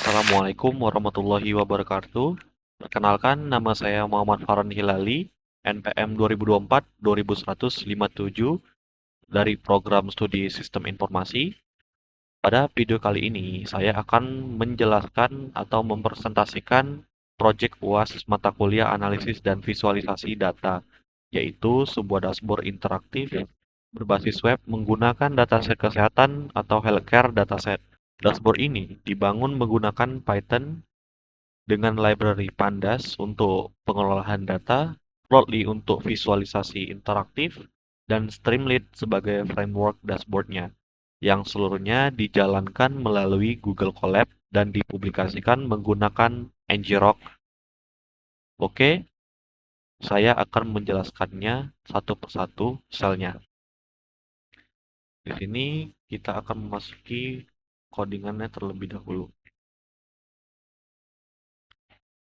Assalamualaikum warahmatullahi wabarakatuh. Perkenalkan, nama saya Muhammad Farhan Hilali, NPM 2024-21157 dari Program Studi Sistem Informasi. Pada video kali ini, saya akan menjelaskan atau mempresentasikan proyek UAS mata kuliah analisis dan visualisasi data, yaitu sebuah dashboard interaktif berbasis web menggunakan dataset kesehatan atau healthcare dataset. Dashboard ini dibangun menggunakan Python dengan library Pandas untuk pengelolaan data, Plotly untuk visualisasi interaktif, dan Streamlit sebagai framework dashboardnya, yang seluruhnya dijalankan melalui Google Colab dan dipublikasikan menggunakan ngrok. Oke, saya akan menjelaskannya satu persatu selnya. Di sini kita akan memasuki codingannya terlebih dahulu.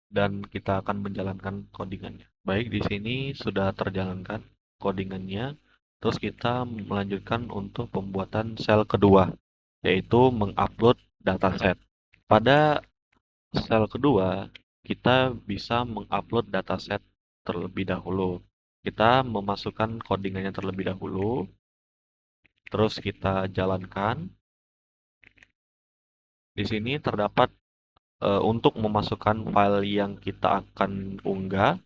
Dan kita akan menjalankan codingannya. Baik, di sini sudah terjalankan codingannya. Terus kita melanjutkan untuk pembuatan sel kedua, yaitu mengupload dataset. Pada sel kedua, kita bisa mengupload dataset terlebih dahulu. Kita memasukkan codingannya terlebih dahulu, terus kita jalankan. Di sini terdapat untuk memasukkan file yang kita akan unggah,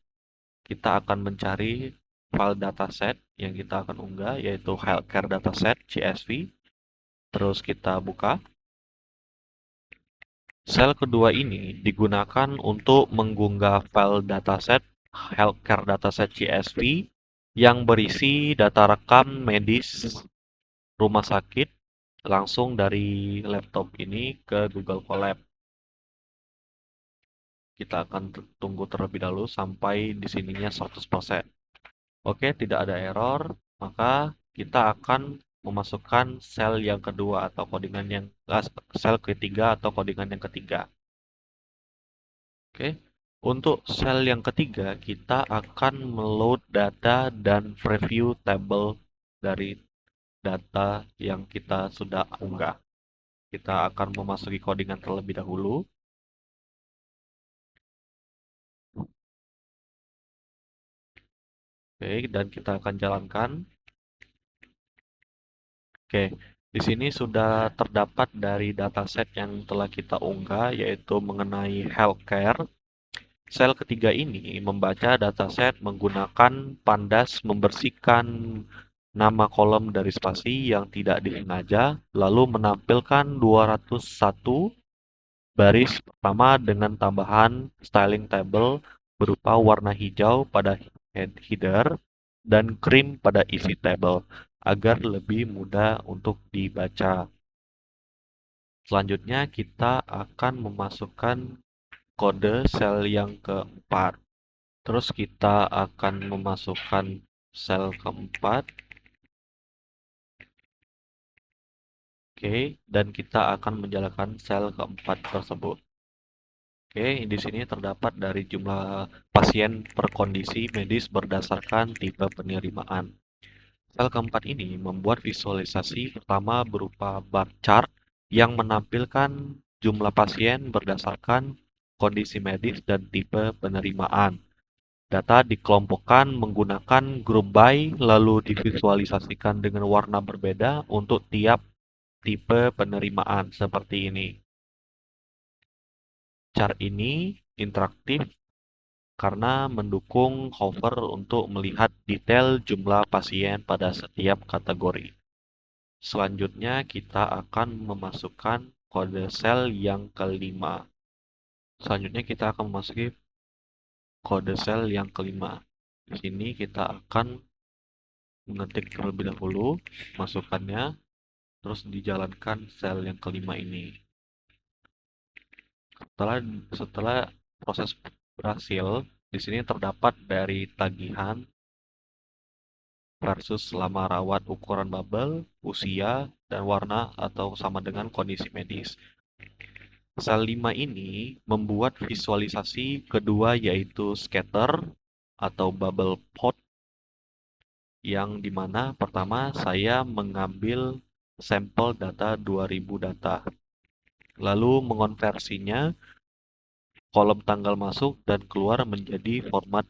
kita akan mencari file dataset yang kita akan unggah, yaitu healthcare dataset CSV. Terus kita buka. Sel kedua ini digunakan untuk mengunggah file dataset healthcare dataset CSV yang berisi data rekam medis rumah sakit langsung dari laptop ini ke Google Colab. Kita akan tunggu terlebih dahulu sampai di sininya 100%. Oke, tidak ada error, maka kita akan memasukkan sel yang kedua atau codingan yang sel ketiga atau codingan yang ketiga. Oke, untuk sel yang ketiga kita akan meload data dan preview table dari data yang kita sudah unggah. Kita akan memasuki codingan terlebih dahulu. Oke, dan kita akan jalankan. Oke, di sini sudah terdapat dari dataset yang telah kita unggah, yaitu mengenai healthcare. Sel ketiga ini membaca dataset menggunakan Pandas membersihkan nama kolom dari spasi yang tidak disengaja, lalu menampilkan 201 baris pertama dengan tambahan styling table berupa warna hijau pada header dan krim pada isi table, agar lebih mudah untuk dibaca. Selanjutnya kita akan memasukkan kode sel yang keempat. Terus kita akan memasukkan sel keempat. Oke, dan kita akan menjalankan sel keempat tersebut. Oke, di sini terdapat dari jumlah pasien per kondisi medis berdasarkan tipe penerimaan. Sel keempat ini membuat visualisasi pertama berupa bar chart yang menampilkan jumlah pasien berdasarkan kondisi medis dan tipe penerimaan. Data dikelompokkan menggunakan grup by, lalu divisualisasikan dengan warna berbeda untuk tiap tipe penerimaan seperti ini. Chart ini interaktif karena mendukung hover untuk melihat detail jumlah pasien pada setiap kategori. Selanjutnya kita akan memasukkan kode sel yang kelima. Selanjutnya kita akan memasuki kode sel yang kelima. Di sini kita akan mengetik terlebih dahulu masukannya, terus dijalankan sel yang kelima ini. Setelah proses berhasil, di sini terdapat dari tagihan versus lama rawat, ukuran bubble, usia, dan warna atau sama dengan kondisi medis. Sel 5 ini membuat visualisasi kedua, yaitu scatter atau bubble plot, yang dimana pertama saya mengambil sampel data 2000 data. lalu mengonversinya kolom tanggal masuk dan keluar menjadi format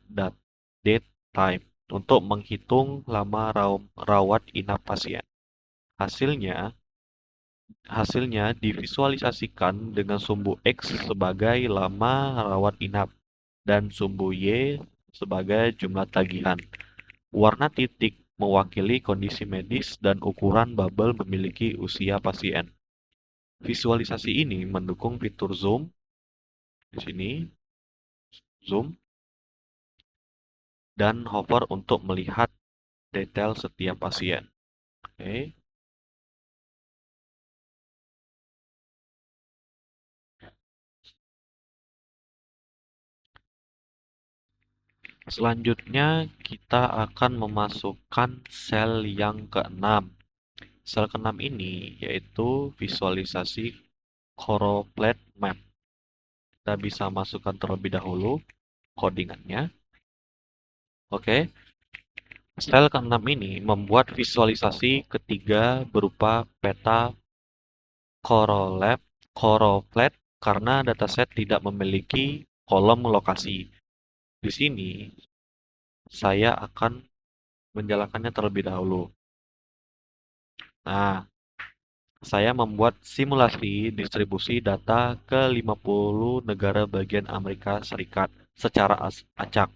date time untuk menghitung lama rawat inap pasien. Hasilnya, hasilnya divisualisasikan dengan sumbu X sebagai lama rawat inap dan sumbu Y sebagai jumlah tagihan. Warna titik mewakili kondisi medis dan ukuran bubble memiliki usia pasien. Visualisasi ini mendukung fitur zoom di sini, zoom dan hover untuk melihat detail setiap pasien. Oke. Selanjutnya kita akan memasukkan sel yang keenam. Sel keenam ini yaitu visualisasi choropleth map. Kita bisa masukkan terlebih dahulu codingannya. Oke. Sel keenam ini membuat visualisasi ketiga berupa peta choropleth karena dataset tidak memiliki kolom lokasi. Di sini saya akan menjalankannya terlebih dahulu. Nah, saya membuat simulasi distribusi data ke 50 negara bagian Amerika Serikat secara acak.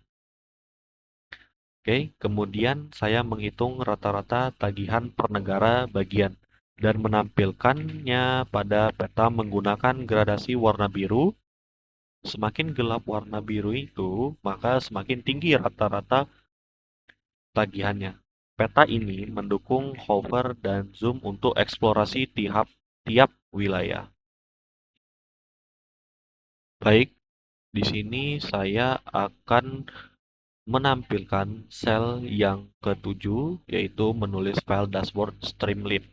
Oke, kemudian saya menghitung rata-rata tagihan per negara bagian dan menampilkannya pada peta menggunakan gradasi warna biru. Semakin gelap warna biru itu, maka semakin tinggi rata-rata tagihannya. Peta ini mendukung hover dan zoom untuk eksplorasi tiap wilayah. Baik, di sini saya akan menampilkan sel yang ketujuh, yaitu menulis file dashboard Streamlit.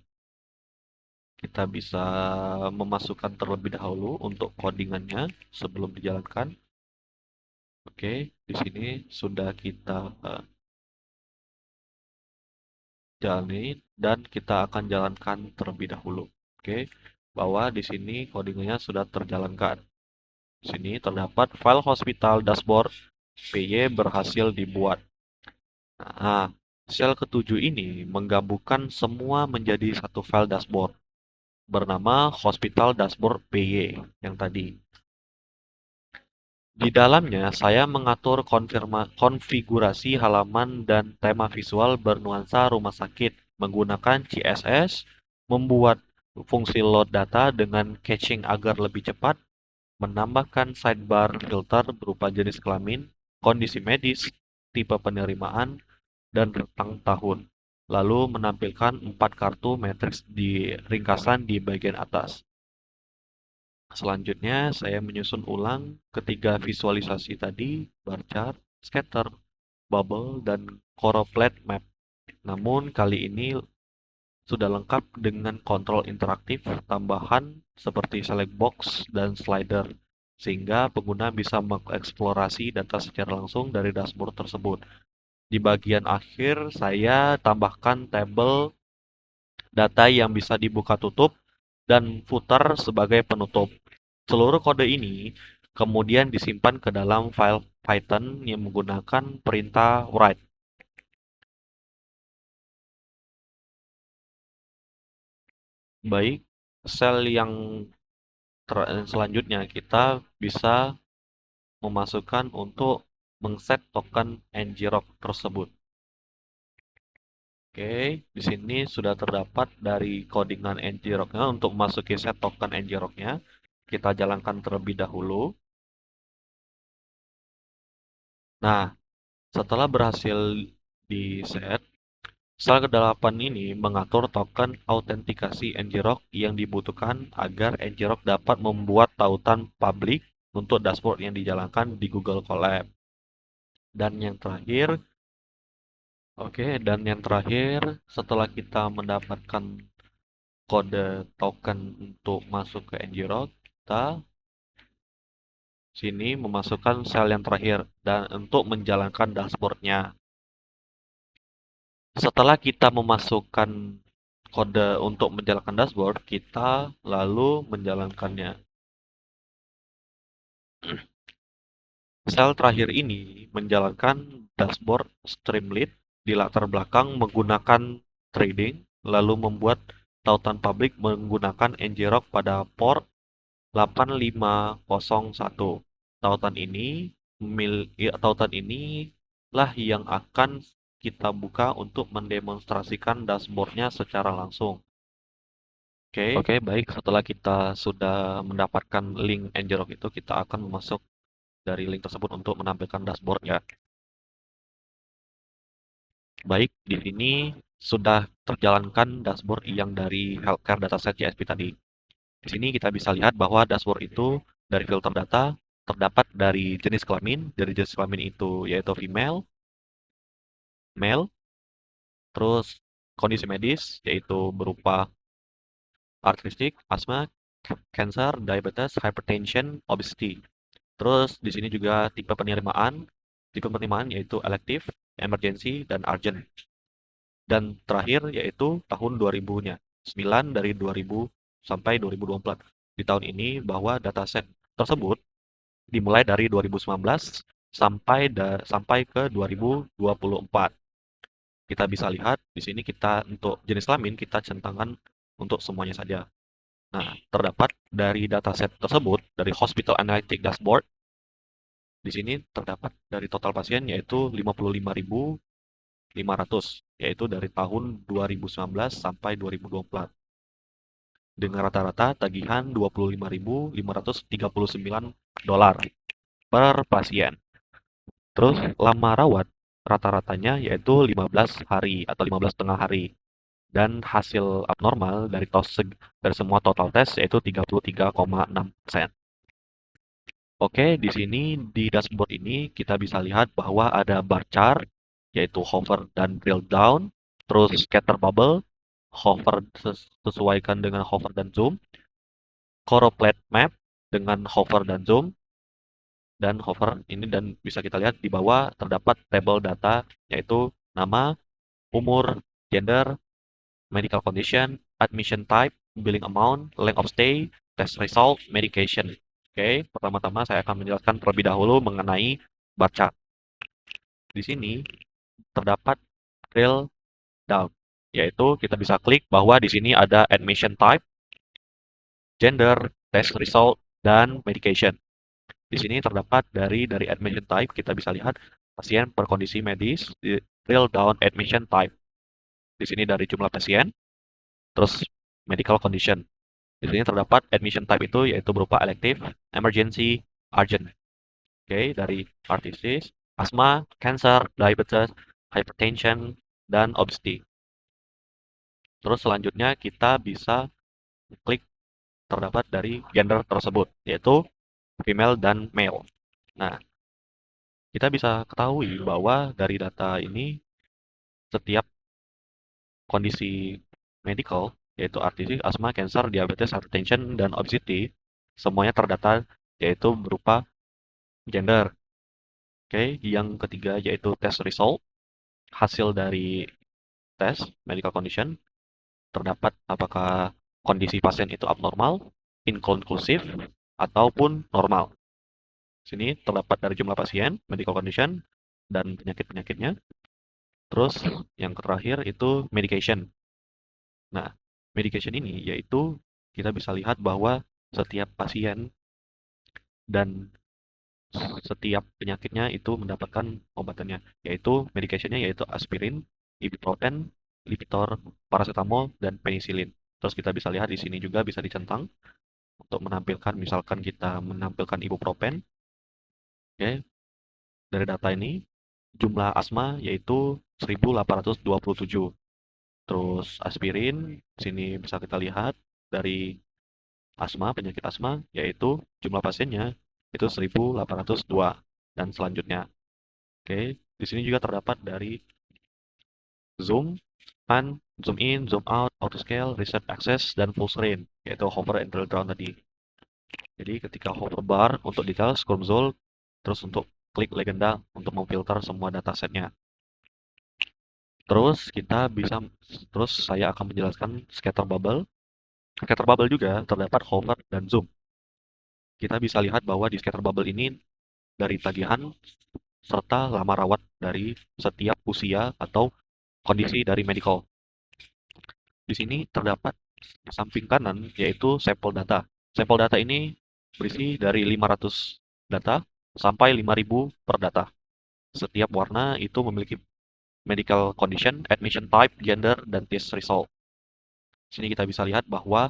Kita bisa memasukkan terlebih dahulu untuk codingannya sebelum dijalankan. Oke, di sini sudah kita jalani dan kita akan jalankan terlebih dahulu. Oke, bahwa di sini codingannya sudah terjalankan. Di sini terdapat file hospital dashboard PY berhasil dibuat. Nah, sel ketujuh ini menggabungkan semua menjadi satu file dashboard bernama hospital dashboard PY yang tadi. Di dalamnya, saya mengatur konfigurasi halaman dan tema visual bernuansa rumah sakit menggunakan CSS, membuat fungsi load data dengan caching agar lebih cepat, menambahkan sidebar filter berupa jenis kelamin, kondisi medis, tipe penerimaan, dan rentang tahun. Lalu menampilkan 4 kartu matriks di ringkasan di bagian atas. Selanjutnya, saya menyusun ulang ketiga visualisasi tadi, bar chart, scatter, bubble, dan choropleth map. Namun, kali ini sudah lengkap dengan kontrol interaktif tambahan seperti select box dan slider, sehingga pengguna bisa mengeksplorasi data secara langsung dari dashboard tersebut. Di bagian akhir, saya tambahkan tabel data yang bisa dibuka tutup dan footer sebagai penutup. Seluruh kode ini kemudian disimpan ke dalam file Python yang menggunakan perintah write. Baik, sel yang selanjutnya kita bisa memasukkan untuk mengset token ngrok tersebut. Oke, di sini sudah terdapat dari codingan ngroknya untuk memasuki set token ngroknya. Kita jalankan terlebih dahulu. Nah, setelah berhasil di set, sel ke-8 ini mengatur token autentikasi ngrok yang dibutuhkan agar ngrok dapat membuat tautan publik untuk dashboard yang dijalankan di Google Colab. Dan yang terakhir, setelah kita mendapatkan kode token untuk masuk ke ngrok, kita sini memasukkan sel yang terakhir dan untuk menjalankan dashboardnya. Setelah kita memasukkan kode untuk menjalankan dashboard, kita lalu menjalankannya. Sel terakhir ini menjalankan dashboard Streamlit di latar belakang menggunakan trading, lalu membuat tautan publik menggunakan ngrok pada port 8501. Tautan ini lah yang akan kita buka untuk mendemonstrasikan dashboardnya secara langsung. Oke, baik. Setelah kita sudah mendapatkan link ngrok itu, kita akan masuk dari link tersebut untuk menampilkan dashboard ya. Baik, di sini sudah terjalankan dashboard yang dari healthcare dataset JSP tadi. Di sini kita bisa lihat bahwa dashboard itu dari filter data terdapat dari jenis kelamin. Dari jenis kelamin itu yaitu female, male, terus kondisi medis yaitu berupa artristik, asma, cancer, diabetes, hypertension, obesity. Terus di sini juga tipe penerimaan. Tipe penerimaan yaitu elective, emergency, dan urgent. Dan terakhir yaitu tahun 2000-nya. 9 dari 2000 sampai 2024. Di tahun ini bahwa dataset tersebut dimulai dari 2019 sampai ke 2024. Kita bisa lihat di sini kita untuk jenis kelamin kita centangkan untuk semuanya saja. Nah, terdapat dari dataset tersebut dari Hospital Analytics Dashboard. Di sini terdapat dari total pasien yaitu 55.500, yaitu dari tahun 2019 sampai 2024. Dengan rata-rata tagihan $25.539 per pasien. Terus lama rawat rata-ratanya yaitu 15 hari atau 15,5 hari. Dan hasil abnormal dari semua total tes yaitu 33,6%. Oke, di sini di dashboard ini kita bisa lihat bahwa ada bar chart yaitu hover dan drill down, terus scatter bubble, hover sesuaikan dengan hover dan zoom, choropleth map dengan hover dan zoom, dan hover ini, dan bisa kita lihat di bawah terdapat tabel data yaitu nama, umur, gender, medical condition, admission type, billing amount, length of stay, test result, medication. Oke, pertama-tama saya akan menjelaskan terlebih dahulu mengenai bar chart. Di sini terdapat drill down, yaitu kita bisa klik bahwa di sini ada admission type, gender, test result, dan medication. Di sini terdapat dari admission type kita bisa lihat pasien berkondisi medis, di drill down admission type. Di sini dari jumlah pasien, terus medical condition. Di sini terdapat admission type itu yaitu berupa elective, emergency, urgent. Oke, dari heart disease, asma, cancer, diabetes, hypertension, dan obesity. Terus selanjutnya kita bisa klik terdapat dari gender tersebut, yaitu female dan male. Nah, kita bisa ketahui bahwa dari data ini setiap kondisi medical, yaitu artisi, asma, cancer, diabetes, hypertension, dan obesity, semuanya terdata yaitu berupa gender. Oke, yang ketiga yaitu test result, hasil dari tes medical condition, terdapat apakah kondisi pasien itu abnormal, inkonklusif, ataupun normal. Sini terdapat dari jumlah pasien, medical condition, dan penyakit-penyakitnya. Terus yang terakhir itu medication. Nah, medication ini yaitu kita bisa lihat bahwa setiap pasien dan setiap penyakitnya itu mendapatkan obatannya, yaitu medicationnya yaitu aspirin, ibuprofen, Lipitor, paracetamol, dan penicillin. Terus kita bisa lihat di sini juga bisa dicentang untuk menampilkan, misalkan kita menampilkan ibuprofen, oke, dari data ini jumlah asma yaitu 1827. Terus aspirin, sini bisa kita lihat dari asma, penyakit asma, yaitu jumlah pasiennya itu 1802 dan selanjutnya. Oke, di sini juga terdapat dari zoom, pan, zoom in, zoom out, auto scale, reset access, dan full screen, yaitu hover and drill down tadi. Jadi ketika hoverbar untuk detail, scroll, terus untuk klik legenda untuk memfilter semua datasetnya. Terus saya akan menjelaskan scatter bubble. Scatter bubble juga terdapat hover dan zoom. Kita bisa lihat bahwa di scatter bubble ini dari tagihan serta lama rawat dari setiap usia atau kondisi dari medical. Di sini terdapat di samping kanan yaitu sampel data. Sampel data ini berisi dari 500 data sampai 5.000 per data. Setiap warna itu memiliki medical condition, admission type, gender, dan test result. Di sini kita bisa lihat bahwa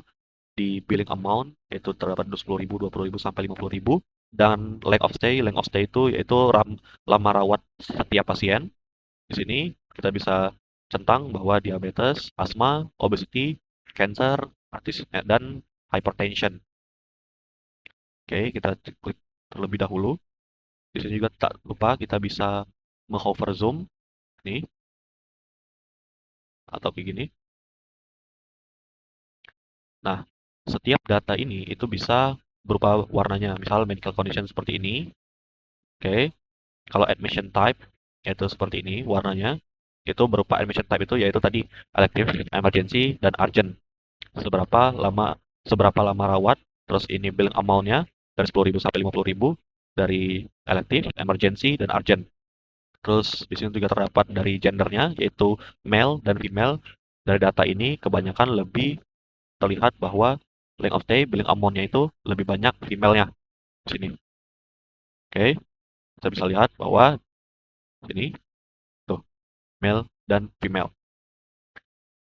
di billing amount yaitu terdapat 10.000, 20.000 sampai 50.000, dan length of stay itu yaitu lama rawat setiap pasien. Di sini kita bisa centang bahwa diabetes, asma, obesity, cancer, dan hypertension. Oke, kita klik terlebih dahulu. Di sini juga tak lupa kita bisa menghover zoom nih atau kayak gini. Nah, setiap data ini itu bisa berupa warnanya. Misal medical condition seperti ini. Oke. Kalau admission type yaitu seperti ini warnanya. Itu berupa admission type itu yaitu tadi elective, emergency, dan urgent. Seberapa lama rawat, terus ini billing amount-nya dari 10.000 sampai 50.000 dari elective, emergency, dan urgent. Terus di sini juga terdapat dari gendernya yaitu male dan female. Dari data ini kebanyakan lebih terlihat bahwa length of stay, billing amount-nya itu lebih banyak female-nya di sini. Oke, kita bisa lihat bahwa sini tuh male dan female.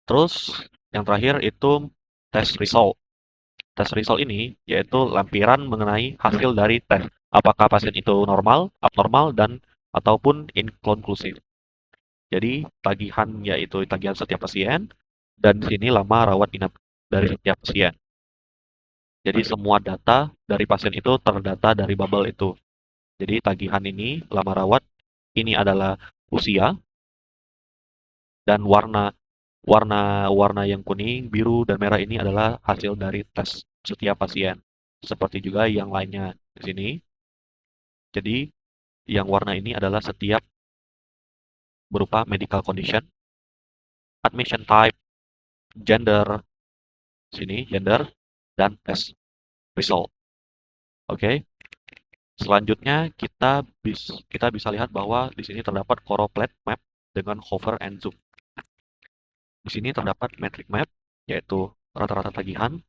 Terus yang terakhir itu test result. Test result ini yaitu lampiran mengenai hasil dari tes. Apakah pasien itu normal, abnormal, dan ataupun inkonklusif. Jadi tagihan yaitu tagihan setiap pasien dan di sini lama rawat inap dari setiap pasien. Jadi semua data dari pasien itu terdata dari bubble itu. Jadi tagihan ini lama rawat ini adalah usia dan warna warna warna yang kuning, biru, dan merah ini adalah hasil dari tes setiap pasien. Seperti juga yang lainnya di sini. Jadi yang warna ini adalah setiap berupa medical condition, admission type, gender, sini gender, dan test result. Oke. Selanjutnya kita bisa lihat bahwa di sini terdapat choropleth map dengan hover and zoom. Di sini terdapat metric map yaitu rata-rata tagihan,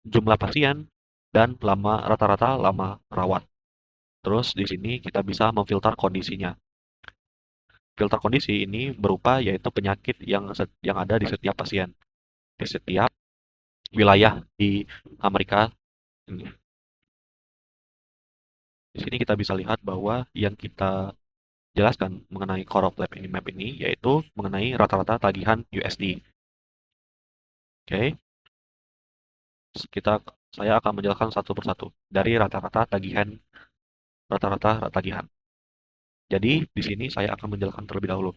jumlah pasien, dan rata-rata lama rawat. Terus di sini kita bisa memfilter kondisinya. Filter kondisi ini berupa yaitu penyakit yang ada di setiap pasien, di setiap wilayah di Amerika ini. Di sini kita bisa lihat bahwa yang kita jelaskan mengenai choropleth map ini yaitu mengenai rata-rata tagihan USD. Oke. Saya akan menjelaskan satu persatu dari rata-rata tagihan. Jadi di sini saya akan menjelaskan terlebih dahulu.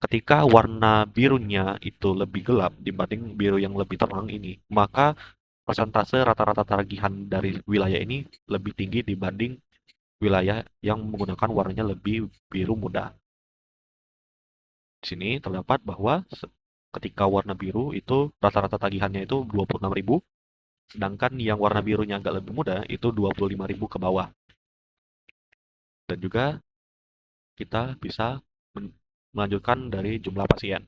Ketika warna birunya itu lebih gelap dibanding biru yang lebih terang ini, maka persentase rata-rata tagihan dari wilayah ini lebih tinggi dibanding wilayah yang menggunakan warnanya lebih biru muda. Di sini terdapat bahwa ketika warna biru itu rata-rata tagihannya itu 26.000, sedangkan yang warna birunya agak lebih muda itu 25.000 ke bawah. Dan juga kita bisa melanjutkan dari jumlah pasien.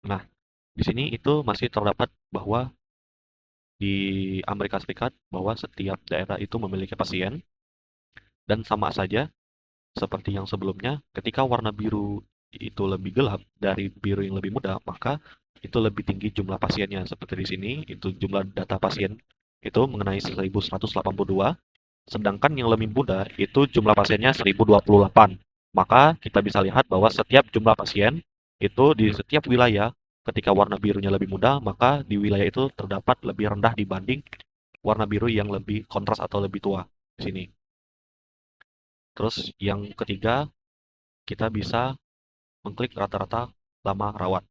Nah, di sini itu masih terdapat bahwa di Amerika Serikat bahwa setiap daerah itu memiliki pasien dan sama saja seperti yang sebelumnya, ketika warna biru itu lebih gelap dari biru yang lebih muda, maka itu lebih tinggi jumlah pasiennya. Seperti di sini, itu jumlah data pasien itu mengenai 1.182, sedangkan yang lebih muda itu jumlah pasiennya 1.028. Maka kita bisa lihat bahwa setiap jumlah pasien itu di setiap wilayah, ketika warna birunya lebih muda, maka di wilayah itu terdapat lebih rendah dibanding warna biru yang lebih kontras atau lebih tua di sini. Terus yang ketiga, kita bisa mengklik rata-rata lama rawat.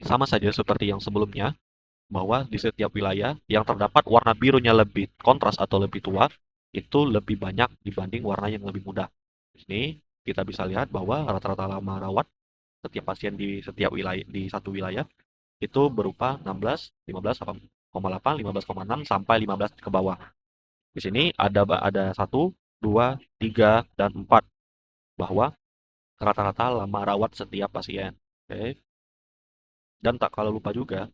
Sama saja seperti yang sebelumnya, bahwa di setiap wilayah yang terdapat warna birunya lebih kontras atau lebih tua, itu lebih banyak dibanding warna yang lebih muda. Di sini kita bisa lihat bahwa rata-rata lama rawat setiap pasien di setiap wilayah di satu wilayah itu berupa 16, 15, 8,8, 15,6 sampai 15 ke bawah. Di sini ada 1, 2, 3, dan 4 bahwa rata-rata lama rawat setiap pasien. Oke. Dan tak kalah lupa juga,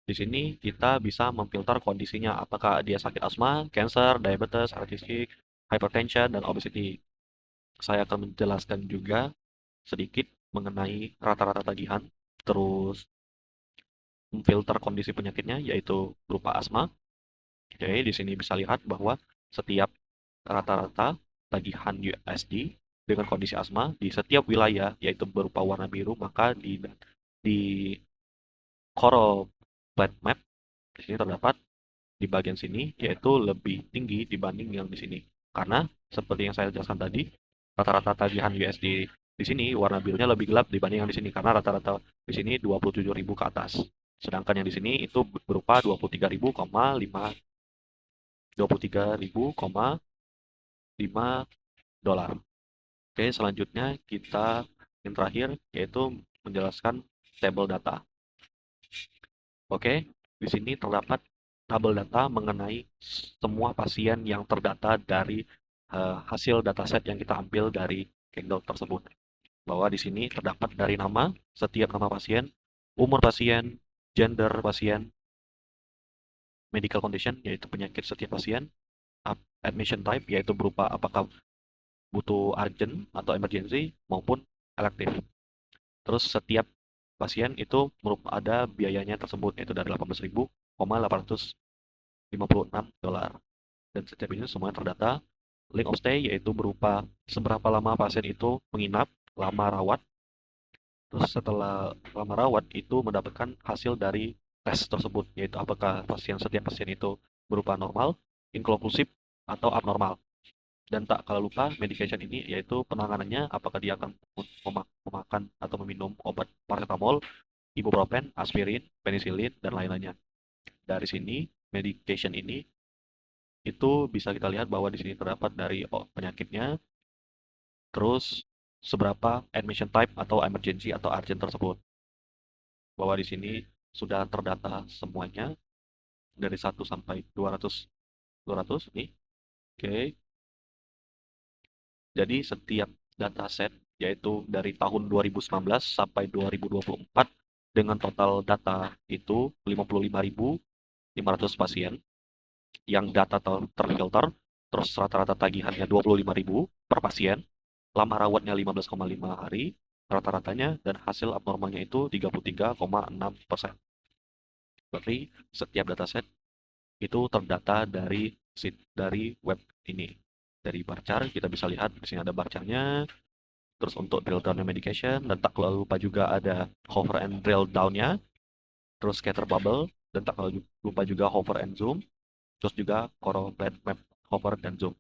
di sini kita bisa memfilter kondisinya apakah dia sakit asma, cancer, diabetes, artritis, hypertension, dan obesity. Saya akan menjelaskan juga sedikit mengenai rata-rata tagihan, terus memfilter kondisi penyakitnya yaitu berupa asma. Oke, di sini bisa lihat bahwa setiap rata-rata tagihan USD dengan kondisi asma di setiap wilayah yaitu berupa warna biru, maka di Coral Plat Map di sini terdapat di bagian sini yaitu lebih tinggi dibanding yang di sini. Karena seperti yang saya jelaskan tadi, rata-rata tagihan USD di sini warna birunya lebih gelap dibanding yang di sini karena rata-rata di sini 27.000 ke atas. Sedangkan yang di sini itu berupa 23.5 dolar. Oke, selanjutnya kita yang terakhir yaitu menjelaskan tabel data. Oke, di sini terdapat tabel data mengenai semua pasien yang terdata dari hasil dataset yang kita ambil dari Kaggle tersebut. Bahwa di sini terdapat dari nama, setiap nama pasien, umur pasien, gender pasien, medical condition yaitu penyakit setiap pasien, admission type yaitu berupa apakah butuh urgent atau emergency maupun elektif. Terus setiap pasien itu ada biayanya tersebut yaitu dari 18.856 dolar. Dan setiap ini semuanya terdata. Length of stay yaitu berupa seberapa lama pasien itu menginap, lama rawat. Terus setelah lama rawat itu mendapatkan hasil dari tes tersebut yaitu apakah setiap pasien itu berupa normal, inklusif, atau abnormal. Dan tak kalah lupa medication ini yaitu penanganannya apakah dia akan memakan atau meminum obat paracetamol, ibuprofen, aspirin, penicillin, dan lain-lainnya. Dari sini medication ini itu bisa kita lihat bahwa di sini terdapat dari penyakitnya, terus seberapa admission type atau emergency atau urgent tersebut. Bahwa di sini sudah terdata semuanya dari 1 sampai 200 nih. Oke. Jadi setiap dataset yaitu dari tahun 2019 sampai 2024 dengan total data itu 55.500 pasien yang data terfilter, terus rata-rata tagihannya 25.000 per pasien, lama rawatnya 15,5 hari rata-ratanya, dan hasil abnormalnya itu 33,6%. Berarti setiap dataset itu terdata dari web ini. Dari bar chart kita bisa lihat di sini ada bar chartnya. Terus untuk drill down medication dan tak lupa juga ada hover and drill down-nya. Terus scatter bubble dan tak lupa juga hover and zoom. Terus juga Coral Plat Map hover dan zoom.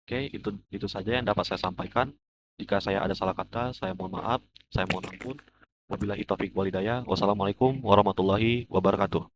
Oke, itu saja yang dapat saya sampaikan. Jika saya ada salah kata, saya mohon maaf, saya mohon ampun. Wabillahi taufiq walhidayah. Wassalamualaikum warahmatullahi wabarakatuh.